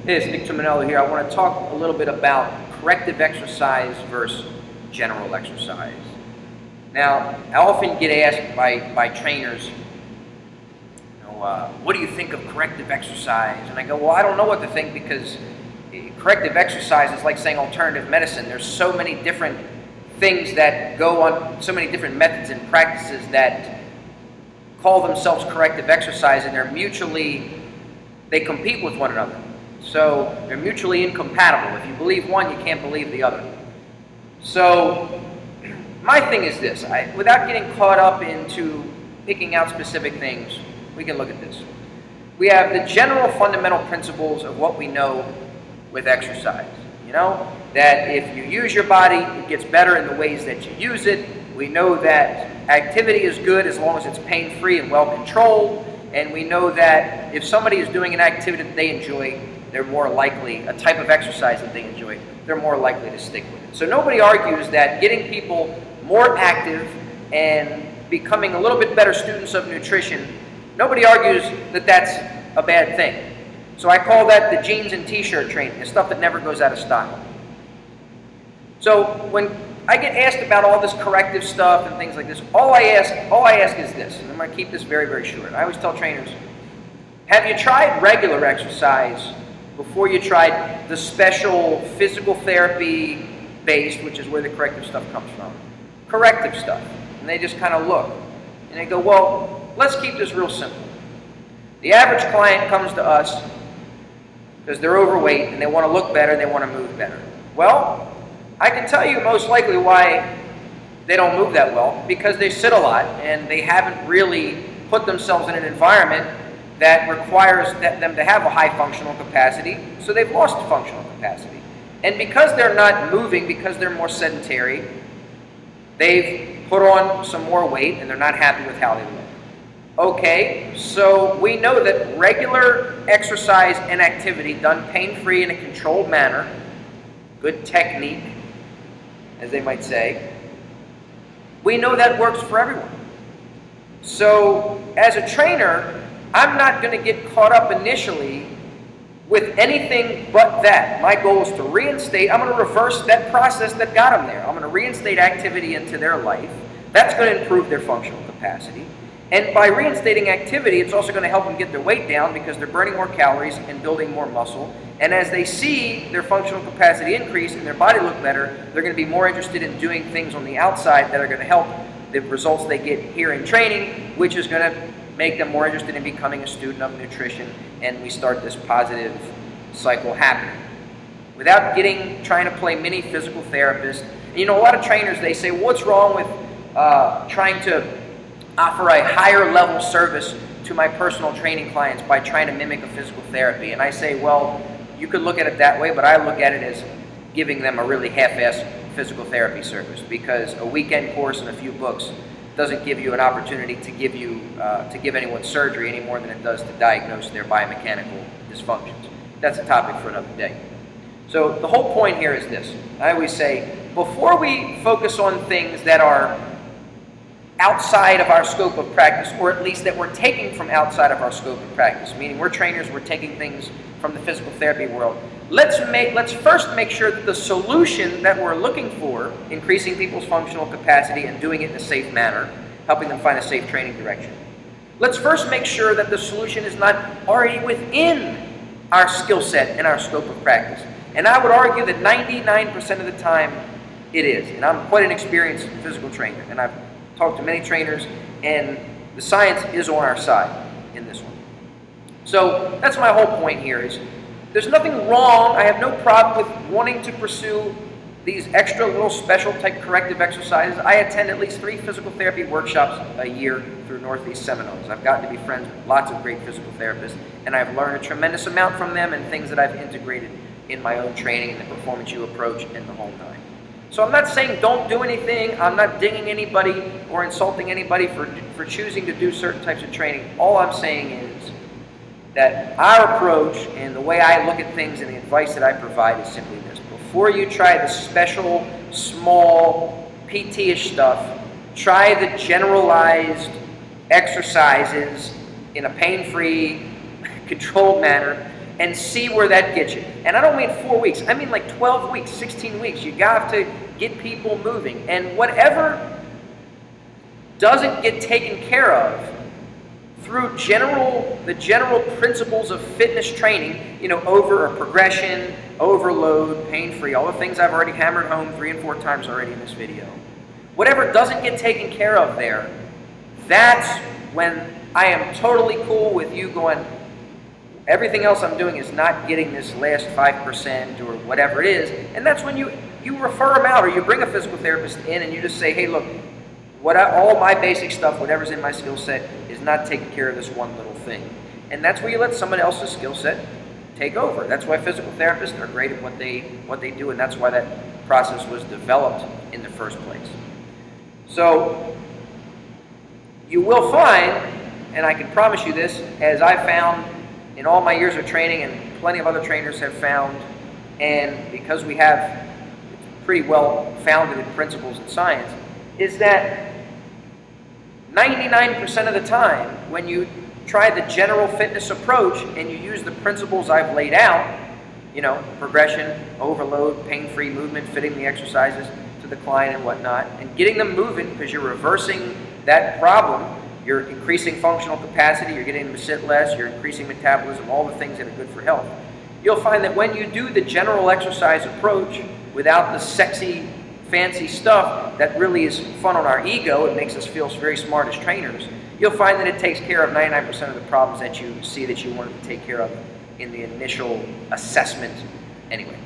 Hey, it's Nick Tuminello here. I want to talk a little bit about corrective exercise versus general exercise. Now, I often get asked by trainers, what do you think of corrective exercise? And I go, well, I don't know what to think, because corrective exercise is like saying alternative medicine. There's so many different things that go on, so many different methods and practices that call themselves corrective exercise, and they compete with one another. So they're mutually incompatible. If you believe one, you can't believe the other. So my thing is this, without getting caught up into picking out specific things, we can look at this. We have the general fundamental principles of what we know with exercise. You know, that if you use your body, it gets better in the ways that you use it. We know that activity is good as long as it's pain-free and well-controlled. And we know that if somebody is doing an activity that they enjoy, they're more likely, a type of exercise that they enjoy, they're more likely to stick with it. So nobody argues that getting people more active and becoming a little bit better students of nutrition, nobody argues that that's a bad thing. So I call that the jeans and t-shirt training, the stuff that never goes out of style. So when I get asked about all this corrective stuff and things like this, all I ask is this, and I'm going to keep this very, very short. I always tell trainers, have you tried regular exercise before you tried the special physical therapy based, which is where the corrective stuff comes from? Corrective stuff. And they just kind of look. And they go, well, let's keep this real simple. The average client comes to us because they're overweight and they want to look better, they want to move better. Well, I can tell you most likely why they don't move that well, because they sit a lot and they haven't really put themselves in an environment that requires them to have a high functional capacity, so they've lost functional capacity. And because they're not moving, because they're more sedentary, they've put on some more weight and they're not happy with how they look. Okay, so we know that regular exercise and activity done pain-free in a controlled manner, good technique, as they might say, we know that works for everyone. So as a trainer, I'm not going to get caught up initially with anything but that. My goal is to reinstate, I'm going to reverse that process that got them there. I'm going to reinstate activity into their life. That's going to improve their functional capacity. And by reinstating activity, it's also going to help them get their weight down, because they're burning more calories and building more muscle. And as they see their functional capacity increase and their body look better, they're going to be more interested in doing things on the outside that are going to help the results they get here in training, which is going to make them more interested in becoming a student of nutrition, and we start this positive cycle happening. Without trying to play mini physical therapist. And you know, a lot of trainers, they say, what's wrong with trying to offer a higher level service to my personal training clients by trying to mimic a physical therapy? And I say, well, you could look at it that way, but I look at it as giving them a really half-assed physical therapy service, because a weekend course and a few books doesn't give you an opportunity to give anyone surgery any more than it does to diagnose their biomechanical dysfunctions. That's a topic for another day. So the whole point here is this. I always say, before we focus on things that are outside of our scope of practice, or at least that we're taking from outside of our scope of practice, meaning we're trainers, we're taking things from the physical therapy world, let's first make sure that the solution that we're looking for, increasing people's functional capacity and doing it in a safe manner, helping them find a safe training direction, let's first make sure that the solution is not already within our skill set and our scope of practice. And I would argue that 99% of the time it is. And I'm quite an experienced physical trainer, and I've talked to many trainers, and the science is on our side in this one. So that's my whole point here, is there's nothing wrong. I have no problem with wanting to pursue these extra little special type corrective exercises. I attend at least 3 physical therapy workshops a year through Northeast Seminoles. I've gotten to be friends with lots of great physical therapists, and I've learned a tremendous amount from them, and things that I've integrated in my own training and the Performance U approach and the whole nine. So I'm not saying don't do anything. I'm not dinging anybody or insulting anybody for choosing to do certain types of training. All I'm saying is that our approach and the way I look at things and the advice that I provide is simply this. Before you try the special, small, PT-ish stuff, try the generalized exercises in a pain-free, controlled manner, and see where that gets you. And I don't mean 4 weeks, I mean like 12 weeks, 16 weeks. You got to get people moving. And whatever doesn't get taken care of through the general principles of fitness training, over or progression, overload, pain-free, all the things I've already hammered home 3 and 4 times already in this video. Whatever doesn't get taken care of there, that's when I am totally cool with you going, everything else I'm doing is not getting this last 5% or whatever it is. And that's when you refer them out, or you bring a physical therapist in and you just say, hey, look, all my basic stuff, whatever's in my skill set, is not taking care of this one little thing. And that's where you let someone else's skill set take over. That's why physical therapists are great at what they do, and that's why that process was developed in the first place. So you will find, and I can promise you this, as I found in all my years of training and plenty of other trainers have found, and because we have pretty well founded in principles and science, is that 99% of the time when you try the general fitness approach and you use the principles I've laid out, progression, overload, pain-free movement, fitting the exercises to the client and whatnot, and getting them moving because you're reversing that problem, you're increasing functional capacity, you're getting them to sit less, you're increasing metabolism, all the things that are good for health. You'll find that when you do the general exercise approach without the sexy, fancy stuff that really is fun on our ego, it makes us feel very smart as trainers, you'll find that it takes care of 99% of the problems that you see that you wanted to take care of in the initial assessment anyway.